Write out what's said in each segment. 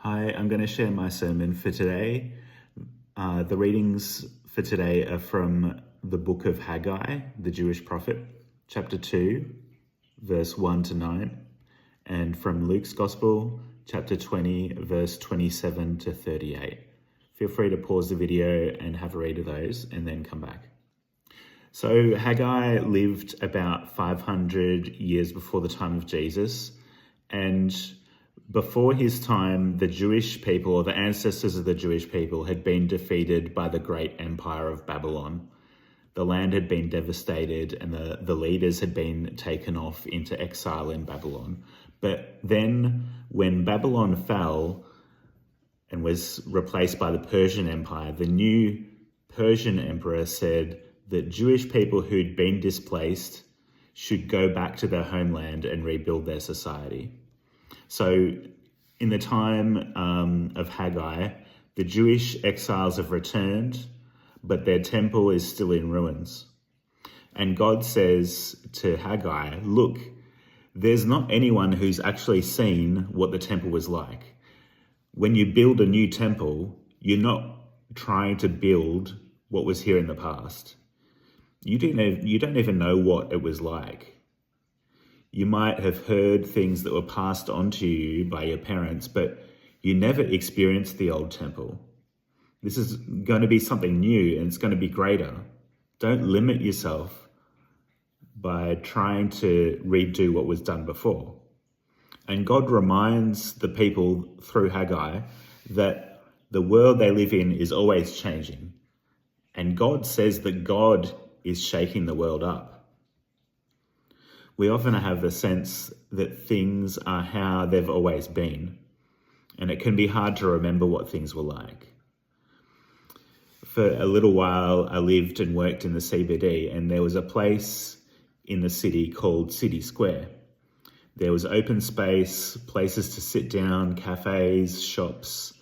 Hi, I'm going to share my sermon for today. The readings for today are from the book of Haggai, the Jewish prophet, chapter 2, verse 1 to 9, and from Luke's Gospel, chapter 20, verse 27 to 38. Feel free to pause the video and have a read of those and then come back. So Haggai lived about 500 years before the time of Jesus, and before his time, the Jewish people, or the ancestors of the Jewish people, had been defeated by the great empire of Babylon. The land had been devastated and the leaders had been taken off into exile in Babylon. But then when Babylon fell and was replaced by the Persian Empire, the new Persian emperor said that Jewish people who'd been displaced should go back to their homeland and rebuild their society. So in the time of Haggai, the Jewish exiles have returned, but their temple is still in ruins. And God says to Haggai, look, there's not anyone who's actually seen what the temple was like. When you build a new temple, you're not trying to build what was here in the past. You don't even know what it was like. You might have heard things that were passed on to you by your parents, but you never experienced the old temple. This is going to be something new and it's going to be greater. Don't limit yourself by trying to redo what was done before. And God reminds the people through Haggai that the world they live in is always changing. And God says that God is shaking the world up. We often have the sense that things are how they've always been, and it can be hard to remember what things were like. For a little while, I lived and worked in the CBD, and there was a place in the city called City Square. There was open space, places to sit down, cafes, shops,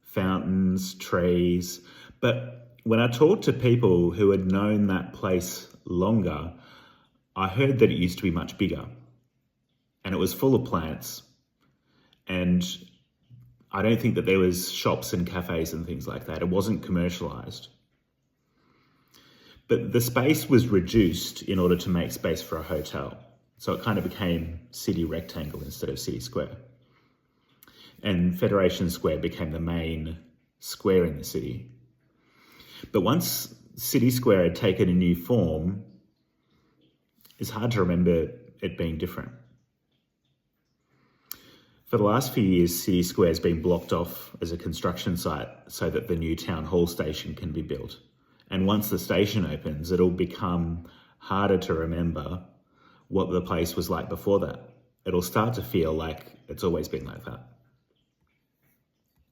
fountains, trees. But when I talked to people who had known that place longer, I heard that it used to be much bigger and it was full of plants, and I don't think that there was shops and cafes and things like that. It wasn't commercialized. But the space was reduced in order to make space for a hotel. So it kind of became City Rectangle instead of City Square. And Federation Square became the main square in the city. But once City Square had taken a new form, it's hard to remember it being different. For the last few years, City Square has been blocked off as a construction site so that the new town hall station can be built. And once the station opens, it'll become harder to remember what the place was like before that. It'll start to feel like it's always been like that.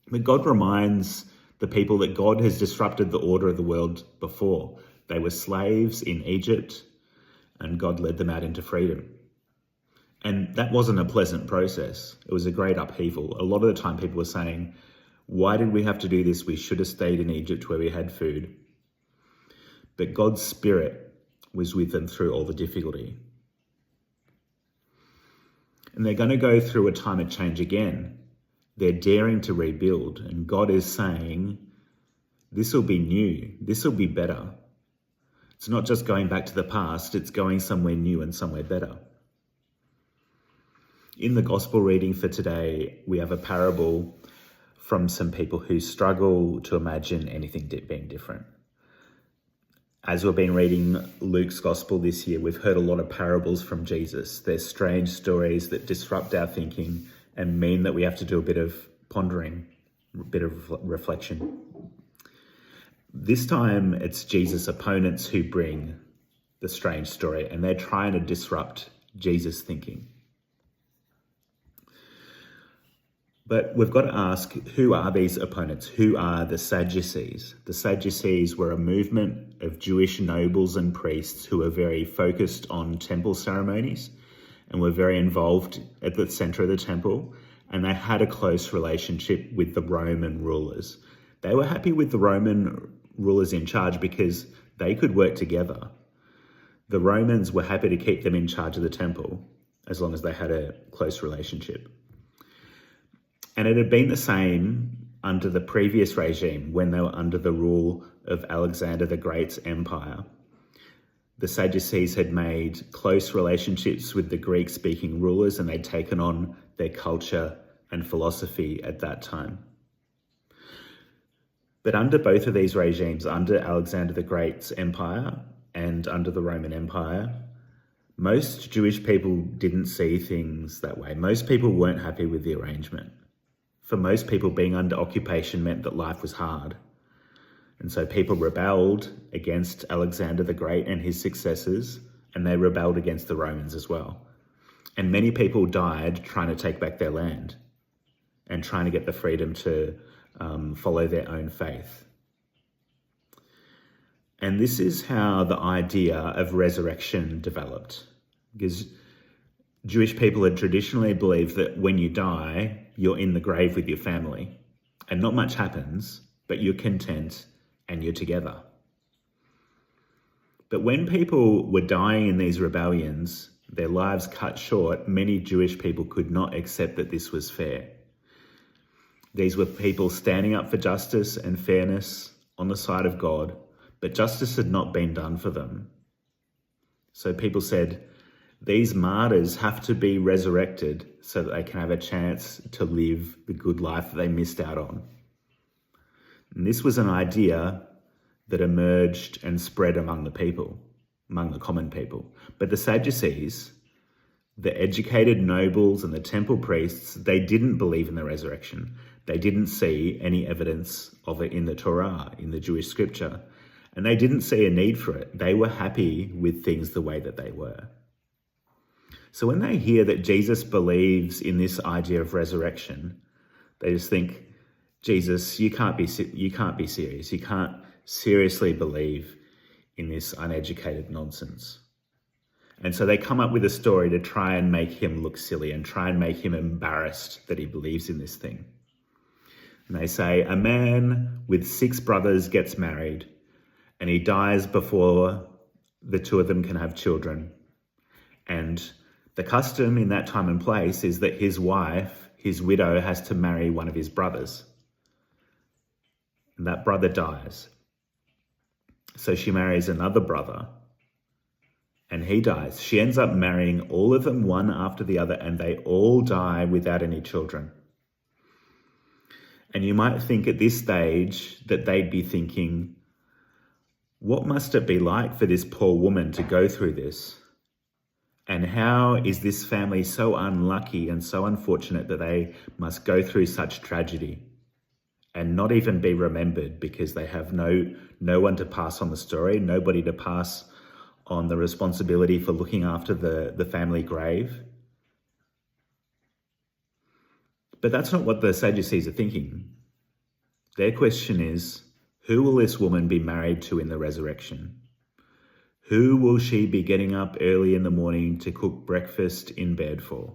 But God reminds the people that God has disrupted the order of the world before. They were slaves in Egypt, and God led them out into freedom. And that wasn't a pleasant process. It was a great upheaval. A lot of the time people were saying, why did we have to do this? We should have stayed in Egypt where we had food. But God's Spirit was with them through all the difficulty. And they're going to go through a time of change again. They're daring to rebuild. And God is saying, this will be new. This will be better. It's not just going back to the past, it's going somewhere new and somewhere better. In the gospel reading for today, we have a parable from some people who struggle to imagine anything being different. As we've been reading Luke's gospel this year, we've heard a lot of parables from Jesus. They're strange stories that disrupt our thinking and mean that we have to do a bit of pondering, a bit of reflection. This time, it's Jesus' opponents who bring the strange story, and they're trying to disrupt Jesus' thinking. But we've got to ask, who are these opponents? Who are the Sadducees? The Sadducees were a movement of Jewish nobles and priests who were very focused on temple ceremonies and were very involved at the center of the temple, and they had a close relationship with the Roman rulers. They were happy with the Roman rulers in charge because they could work together. The Romans were happy to keep them in charge of the temple as long as they had a close relationship. And it had been the same under the previous regime when they were under the rule of Alexander the Great's empire. The Sadducees had made close relationships with the Greek-speaking rulers, and they'd taken on their culture and philosophy at that time. But under both of these regimes, under Alexander the Great's empire and under the Roman Empire, most Jewish people didn't see things that way. Most people weren't happy with the arrangement. For most people, being under occupation meant that life was hard. And so people rebelled against Alexander the Great and his successors, and they rebelled against the Romans as well. And many people died trying to take back their land and trying to get the freedom to follow their own faith. And this is how the idea of resurrection developed, because Jewish people had traditionally believed that when you die, you're in the grave with your family, and not much happens, but you're content and you're together. But when people were dying in these rebellions, their lives cut short, many Jewish people could not accept that this was fair. These were people standing up for justice and fairness on the side of God, but justice had not been done for them. So people said, these martyrs have to be resurrected so that they can have a chance to live the good life that they missed out on. And this was an idea that emerged and spread among the people, among the common people. But the Sadducees, the educated nobles and the temple priests, they didn't believe in the resurrection. They didn't see any evidence of it in the Torah, in the Jewish scripture, and they didn't see a need for it. They were happy with things the way that they were. So when they hear that Jesus believes in this idea of resurrection, they just think, Jesus, you can't be serious. You can't seriously believe in this uneducated nonsense. And so they come up with a story to try and make him look silly and try and make him embarrassed that he believes in this thing. And they say, a man with 6 brothers gets married and he dies before the 2 of them can have children. And the custom in that time and place is that his wife, his widow, has to marry one of his brothers. And that brother dies. So she marries another brother and he dies. She ends up marrying all of them one after the other, and they all die without any children. And you might think at this stage that they'd be thinking, what must it be like for this poor woman to go through this? And how is this family so unlucky and so unfortunate that they must go through such tragedy and not even be remembered because they have no one to pass on the story, nobody to pass on the responsibility for looking after the family grave? But that's not what the Sadducees are thinking. Their question is, who will this woman be married to in the resurrection? Who will she be getting up early in the morning to cook breakfast in bed for?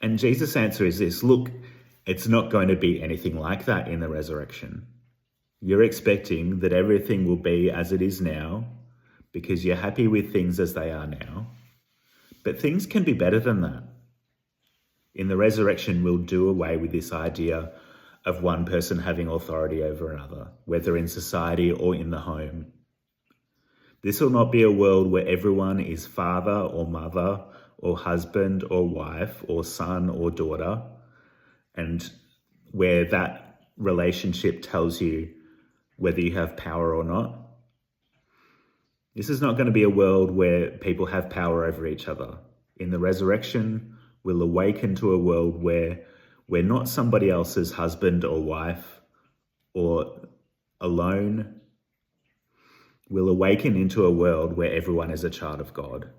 And Jesus' answer is this: look, it's not going to be anything like that in the resurrection. You're expecting that everything will be as it is now because you're happy with things as they are now. But things can be better than that. In the resurrection, we'll do away with this idea of one person having authority over another, whether in society or in the home. This will not be a world where everyone is father or mother or husband or wife or son or daughter, and where that relationship tells you whether you have power or not. This is not going to be a world where people have power over each other. In the resurrection, we'll awaken to a world where we're not somebody else's husband or wife or alone. We'll awaken into a world where everyone is a child of God.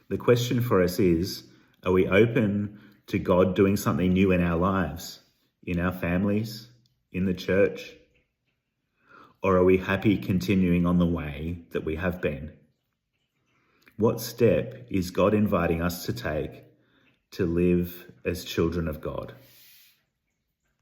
The question for us is, are we open to God doing something new in our lives, in our families, in the church? Or are we happy continuing on the way that we have been? What step is God inviting us to take to live as children of God?